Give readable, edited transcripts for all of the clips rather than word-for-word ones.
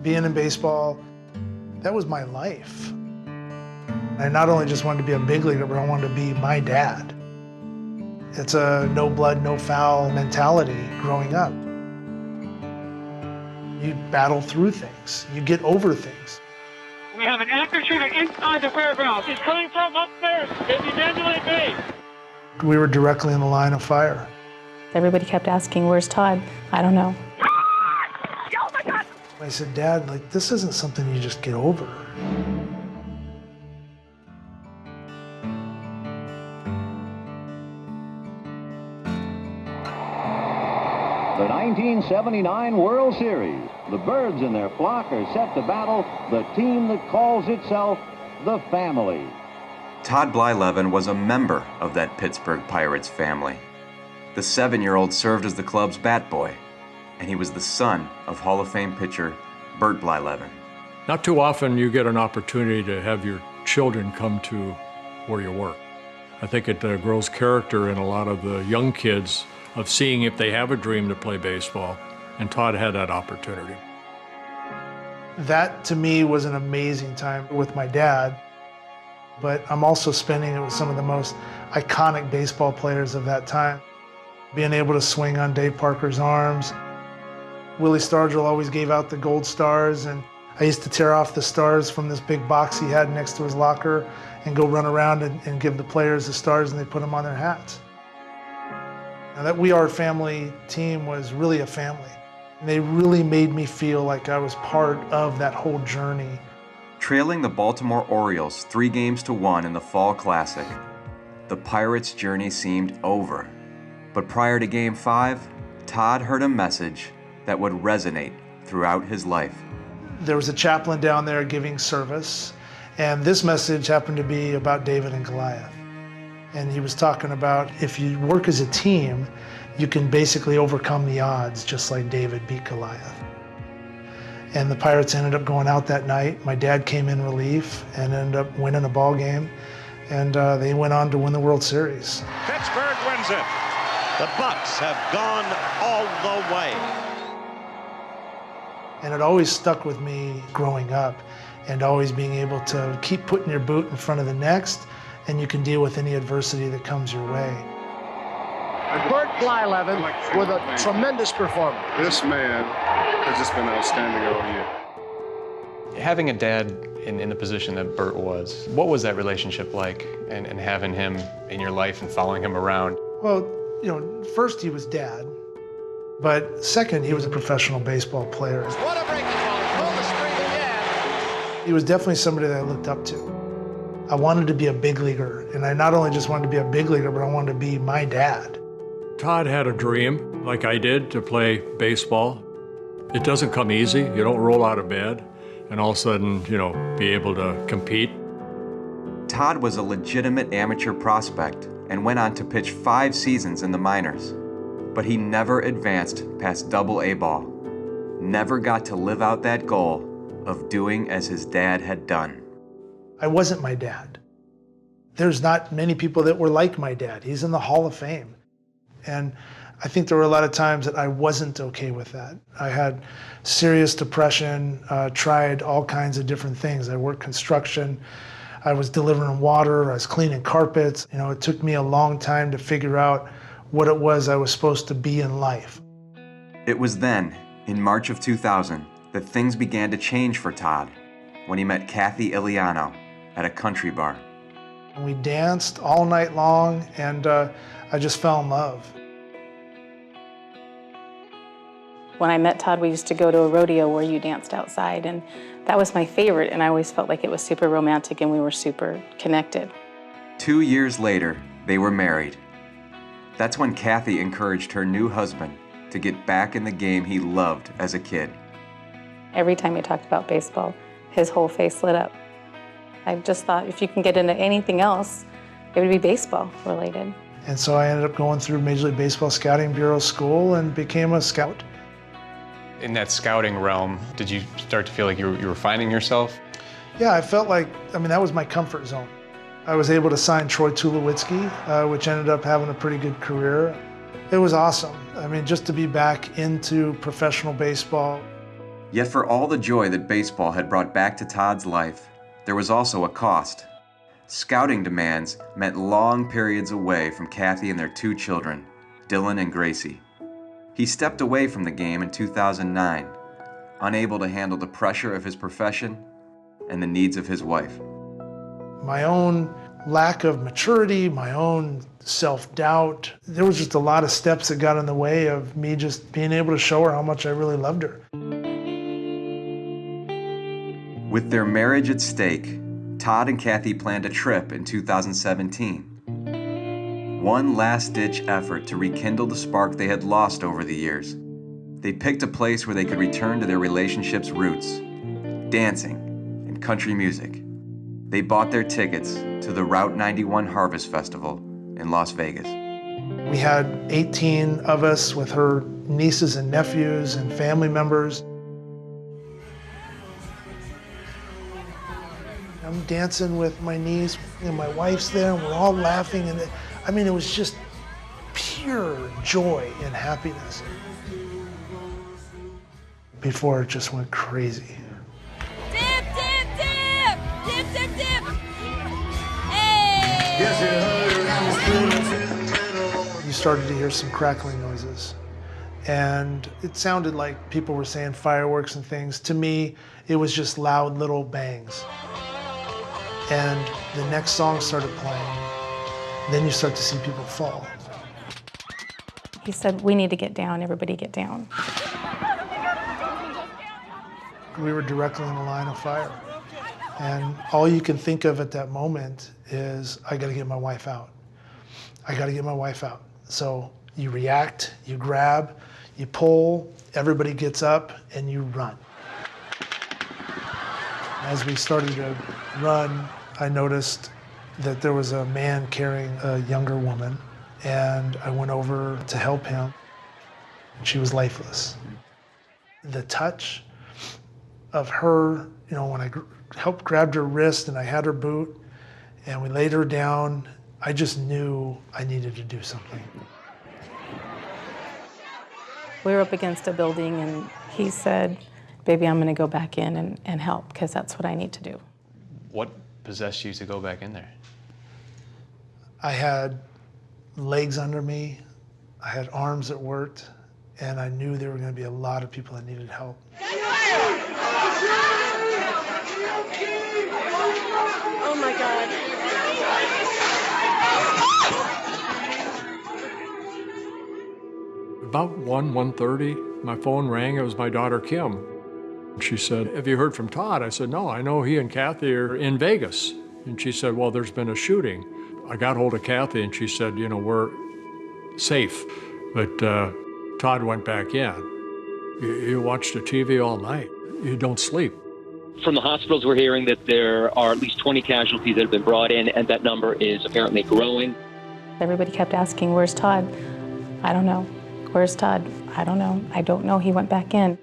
Being in baseball, that was my life. I not only just wanted to be a big leaguer, but I wanted to be my dad. It's a no blood, no foul mentality growing up. You battle through things. You get over things. We have an active shooter inside the fairgrounds. He's coming from upstairs in the Mandalay Bay. We were directly in the line of fire. Everybody kept asking, where's Todd? I don't know. Oh my God! I said, Dad, like, this isn't something you just get over. The 1979 World Series. The Birds and their flock are set to battle the team that calls itself the Family. Todd Blyleven was a member of that Pittsburgh Pirates family. The 7-year-old served as the club's bat boy, and he was the son of Hall of Fame pitcher Bert Blyleven. Not too often you get an opportunity to have your children come to where you work. I think it grows character in a lot of the young kids of seeing if they have a dream to play baseball, and Todd had that opportunity. That, to me, was an amazing time with my dad, but I'm also spending it with some of the most iconic baseball players of that time. Being able to swing on Dave Parker's arms. Willie Stargell always gave out the gold stars, and I used to tear off the stars from this big box he had next to his locker and go run around and give the players the stars, and they put them on their hats. Now, that We Are Family team was really a family. And they really made me feel like I was part of that whole journey. Trailing the Baltimore Orioles 3-1 in the Fall Classic, the Pirates' journey seemed over. But prior to Game 5, Todd heard a message that would resonate throughout his life. There was a chaplain down there giving service, and this message happened to be about David and Goliath. And he was talking about if you work as a team, you can basically overcome the odds, just like David beat Goliath. And the Pirates ended up going out that night. My dad came in relief and ended up winning a ball game, and they went on to win the World Series. Pittsburgh wins it. The Bucks have gone all the way. And it always stuck with me growing up, and always being able to keep putting your boot in front of the next, and you can deal with any adversity that comes your way. Bert Blyleven with a tremendous performance. This man has just been outstanding all year. Having a dad in the position that Bert was, what was that relationship like, and having him in your life and following him around? Well, you know, first he was dad, but second, he was a professional baseball player. What a breaking ball. Pull the string again. He was definitely somebody that I looked up to. I wanted to be a big leaguer, and I not only just wanted to be a big leaguer, but I wanted to be my dad. Todd had a dream, like I did, to play baseball. It doesn't come easy. You don't roll out of bed and all of a sudden, be able to compete. Todd was a legitimate amateur prospect and went on to pitch 5 seasons in the minors. But he never advanced past AA ball. Never got to live out that goal of doing as his dad had done. I wasn't my dad. There's not many people that were like my dad. He's in the Hall of Fame. And I think there were a lot of times that I wasn't okay with that. I had serious depression, tried all kinds of different things. I worked construction, I was delivering water, I was cleaning carpets. It took me a long time to figure out what it was I was supposed to be in life. It was then, in March of 2000, that things began to change for Todd when he met Kathy Iliano at a country bar. And we danced all night long, and I just fell in love. When I met Todd, we used to go to a rodeo where you danced outside, and that was my favorite, and I always felt like it was super romantic and we were super connected. 2 years later, they were married. That's when Kathy encouraged her new husband to get back in the game he loved as a kid. Every time he talked about baseball, his whole face lit up. I just thought if you can get into anything else, it would be baseball related. And so I ended up going through Major League Baseball Scouting Bureau school and became a scout. In that scouting realm, did you start to feel like you were finding yourself? Yeah, I felt like, that was my comfort zone. I was able to sign Troy Tulowitzki, which ended up having a pretty good career. It was awesome. Just to be back into professional baseball. Yet for all the joy that baseball had brought back to Todd's life, there was also a cost. Scouting demands meant long periods away from Kathy and their 2 children, Dylan and Gracie. He stepped away from the game in 2009, unable to handle the pressure of his profession and the needs of his wife. My own lack of maturity, my own self-doubt, there was just a lot of steps that got in the way of me just being able to show her how much I really loved her. With their marriage at stake, Todd and Kathy planned a trip in 2017. One last-ditch effort to rekindle the spark they had lost over the years. They picked a place where they could return to their relationship's roots, dancing and country music. They bought their tickets to the Route 91 Harvest Festival in Las Vegas. We had 18 of us with her nieces and nephews and family members. I'm dancing with my niece, and my wife's there, and we're all laughing, and it was just pure joy and happiness. Before it just went crazy. Dip, dip, dip! Dip, dip, dip! Hey! You started to hear some crackling noises, and it sounded like people were saying fireworks and things. To me, it was just loud little bangs. And the next song started playing. Then you start to see people fall. He said, we need to get down, everybody get down. We were directly in the line of fire. And all you can think of at that moment is, I gotta get my wife out. I gotta get my wife out. So you react, you grab, you pull, everybody gets up, and you run. As we started to run, I noticed that there was a man carrying a younger woman, and I went over to help him. She was lifeless. The touch of her, when I grabbed her wrist and I had her boot and we laid her down, I just knew I needed to do something. We were up against a building and he said, baby, I'm gonna go back in and help because that's what I need to do. What possessed you to go back in there? I had legs under me, I had arms that worked, and I knew there were going to be a lot of people that needed help. Oh my God. About 1:30, my phone rang. It was my daughter, Kim. She said, have you heard from Todd? I said, no, I know he and Kathy are in Vegas. And she said, well, there's been a shooting. I got hold of Kathy and she said, we're safe. But Todd went back in. You watch the TV all night. You don't sleep. From the hospitals, we're hearing that there are at least 20 casualties that have been brought in, and that number is apparently growing. Everybody kept asking, where's Todd? I don't know. Where's Todd? I don't know. I don't know. He went back in.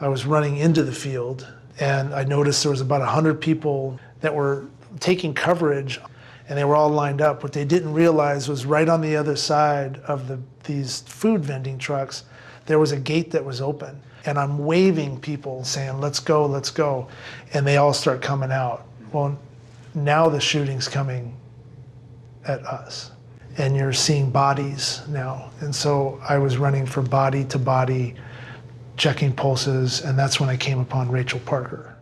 I was running into the field, and I noticed there was about 100 people that were taking coverage, and they were all lined up. What they didn't realize was right on the other side of these food vending trucks, there was a gate that was open. And I'm waving people saying, let's go, let's go. And they all start coming out. Well, now the shooting's coming at us. And you're seeing bodies now. And so I was running from body to body, checking pulses, and that's when I came upon Rachel Parker.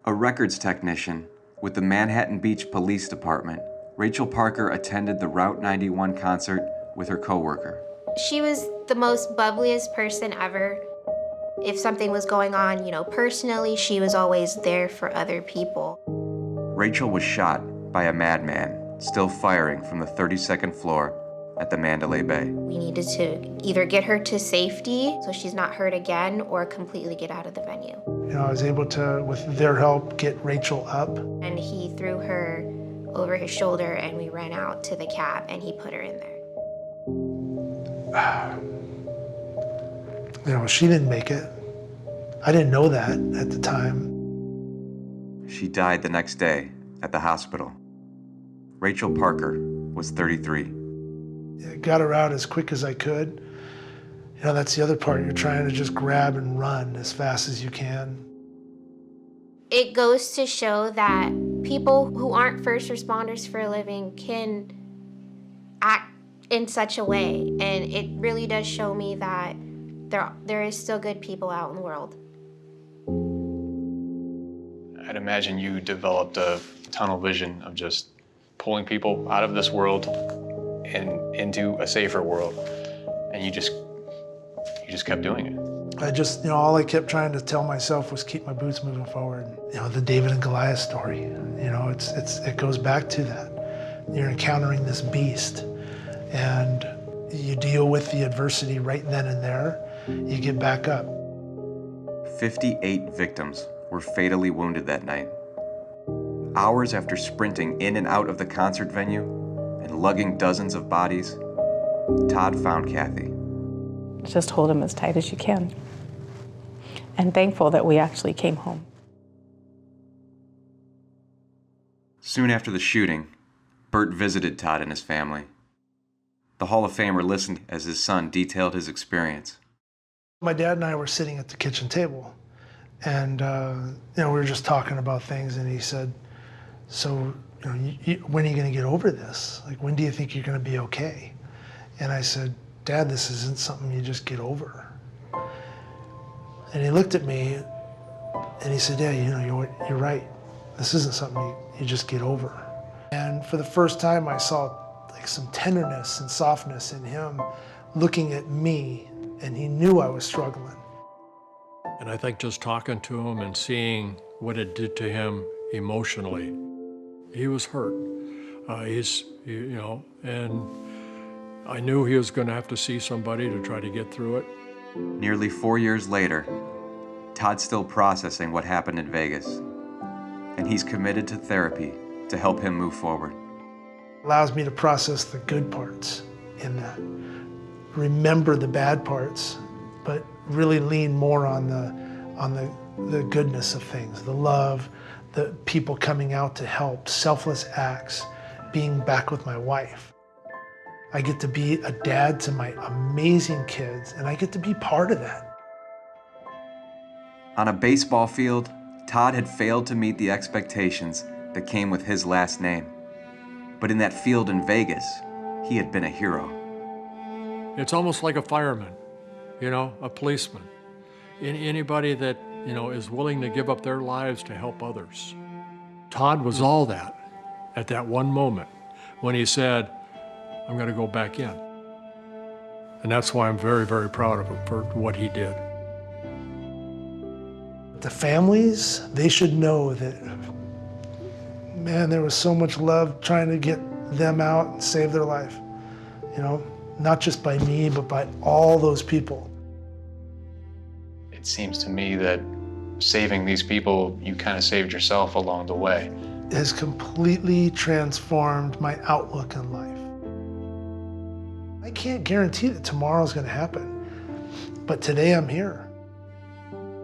A records technician with the Manhattan Beach Police Department, Rachel Parker attended the Route 91 concert with her coworker. She was the most bubbliest person ever. If something was going on, personally, she was always there for other people. Rachel was shot by a madman, still firing from the 32nd floor at the Mandalay Bay. We needed to either get her to safety so she's not hurt again or completely get out of the venue. I was able to, with their help, get Rachel up. And he threw her over his shoulder and we ran out to the cab and he put her in there. She didn't make it. I didn't know that at the time. She died the next day at the hospital. Rachel Parker was 33. I got her out as quick as I could. You know, that's the other part. You're trying to just grab and run as fast as you can. It goes to show that people who aren't first responders for a living can act in such a way. And it really does show me that there is still good people out in the world. I'd imagine you developed a tunnel vision of just pulling people out of this world and into a safer world. And you just kept doing it. I just, all I kept trying to tell myself was keep my boots moving forward. The David and Goliath story, it goes back to that. You're encountering this beast and you deal with the adversity right then and there, you get back up. 58 victims were fatally wounded that night. Hours after sprinting in and out of the concert venue and lugging dozens of bodies, Todd found Kathy. Just hold him as tight as you can. And thankful that we actually came home. Soon after the shooting, Bert visited Todd and his family. The Hall of Famer listened as his son detailed his experience. My dad and I were sitting at the kitchen table, and we were just talking about things, and he said, so when are you going to get over this? Like, when do you think you're going to be okay? And I said, Dad, this isn't something you just get over. And he looked at me and he said, yeah, you're right. This isn't something you just get over. And for the first time, I saw like some tenderness and softness in him looking at me, and he knew I was struggling. And I think just talking to him and seeing what it did to him emotionally, he was hurt. And I knew he was going to have to see somebody to try to get through it. Nearly 4 years later, Todd's still processing what happened in Vegas, and he's committed to therapy to help him move forward. It allows me to process the good parts in that. Remember the bad parts, but really lean more on the goodness of things, the love, the people coming out to help, selfless acts, being back with my wife. I get to be a dad to my amazing kids, and I get to be part of that. On a baseball field, Todd had failed to meet the expectations that came with his last name. But in that field in Vegas, he had been a hero. It's almost like a fireman, a policeman. Anybody that, is willing to give up their lives to help others. Todd was all that at that one moment when he said, I'm going to go back in. And that's why I'm very, very proud of him for what he did. The families, they should know that, man, there was so much love trying to get them out and save their life. Not just by me, but by all those people. It seems to me that saving these people, you kind of saved yourself along the way. It has completely transformed my outlook in life. I can't guarantee that tomorrow's going to happen, but today I'm here.